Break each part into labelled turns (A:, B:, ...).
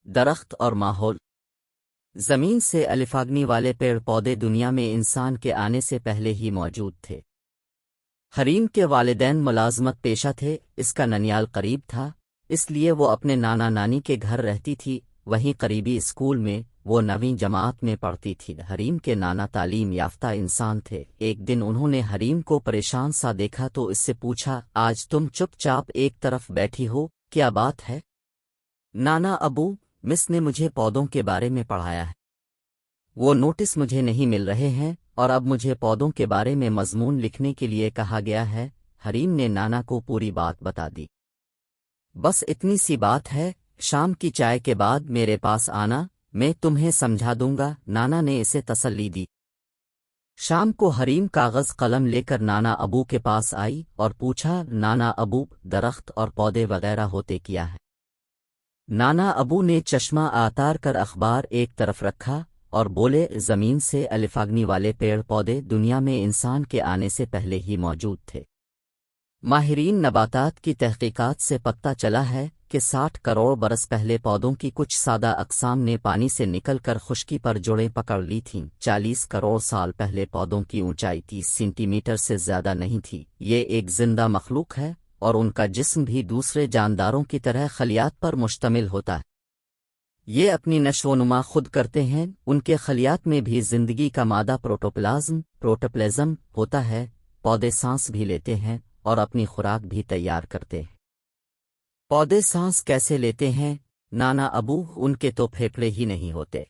A: درخت اور ماحول۔ زمین سے الفاگنی والے پیڑ پودے دنیا میں انسان کے آنے سے پہلے ہی موجود تھے۔ حریم کے والدین ملازمت پیشہ تھے، اس کا ننیال قریب تھا، اس لیے وہ اپنے نانا نانی کے گھر رہتی تھی، وہیں قریبی اسکول میں وہ 9ویں جماعت میں پڑھتی تھی۔ حریم کے نانا تعلیم یافتہ انسان تھے۔ ایک دن انہوں نے حریم کو پریشان سا دیکھا تو اس سے پوچھا، آج تم چپ چاپ ایک طرف بیٹھی ہو، کیا بات ہے؟ نانا ابو، مس نے مجھے پودوں کے بارے میں پڑھایا ہے، وہ نوٹس مجھے نہیں مل رہے ہیں اور اب مجھے پودوں کے بارے میں مضمون لکھنے کے لیے کہا گیا ہے۔ حریم نے نانا کو پوری بات بتا دی۔ بس اتنی سی بات ہے، شام کی چائے کے بعد میرے پاس آنا، میں تمہیں سمجھا دوں گا، نانا نے اسے تسلی دی۔ شام کو حریم کاغذ قلم لے کر نانا ابو کے پاس آئی اور پوچھا، نانا ابو، درخت اور پودے وغیرہ ہوتے کیا ہے؟ نانا ابو نے چشمہ آتار کر اخبار ایک طرف رکھا اور بولے، زمین سے الفاگنی والے پیڑ پودے دنیا میں انسان کے آنے سے پہلے ہی موجود تھے۔ ماہرین نباتات کی تحقیقات سے پتہ چلا ہے کہ 60 کروڑ برس پہلے پودوں کی کچھ سادہ اقسام نے پانی سے نکل کر خشکی پر جڑیں پکڑ لی تھیں۔ 40 کروڑ سال پہلے پودوں کی اونچائی 30 سینٹی میٹر سے زیادہ نہیں تھی۔ یہ ایک زندہ مخلوق ہے اور ان کا جسم بھی دوسرے جانداروں کی طرح خلیات پر مشتمل ہوتا ہے۔ یہ اپنی نشو و نما خود کرتے ہیں، ان کے خلیات میں بھی زندگی کا مادہ پروٹوپلازم ہوتا ہے۔ پودے سانس بھی لیتے ہیں اور اپنی خوراک بھی تیار کرتے ہیں۔ پودے سانس کیسے لیتے ہیں نانا ابو؟ ان کے تو پھیپھڑے ہی نہیں ہوتے۔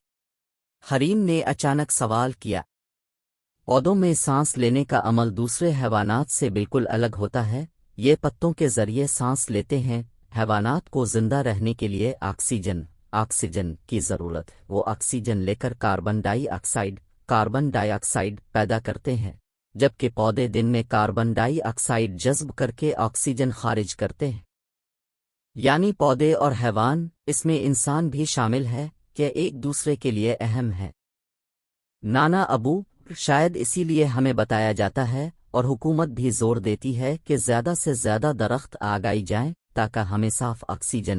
A: حریم نے اچانک سوال کیا۔ پودوں میں سانس لینے کا عمل دوسرے حیوانات سے بالکل الگ ہوتا ہے، یہ پتوں کے ذریعے سانس لیتے ہیں۔ حیوانات کو زندہ رہنے کے لیے آکسیجن کی ضرورت ہے، وہ آکسیجن لے کر کاربن ڈائی آکسائیڈ پیدا کرتے ہیں، جبکہ پودے دن میں کاربن ڈائی آکسائیڈ جذب کر کے آکسیجن خارج کرتے ہیں۔ یعنی پودے اور حیوان، اس میں انسان بھی شامل ہے، کہ ایک دوسرے کے لیے اہم ہے۔ نانا ابو، شاید اسی لیے ہمیں بتایا جاتا ہے اور حکومت بھی زور دیتی ہے کہ زیادہ سے زیادہ درخت آگائی جائیں تاکہ ہمیں صاف آکسیجن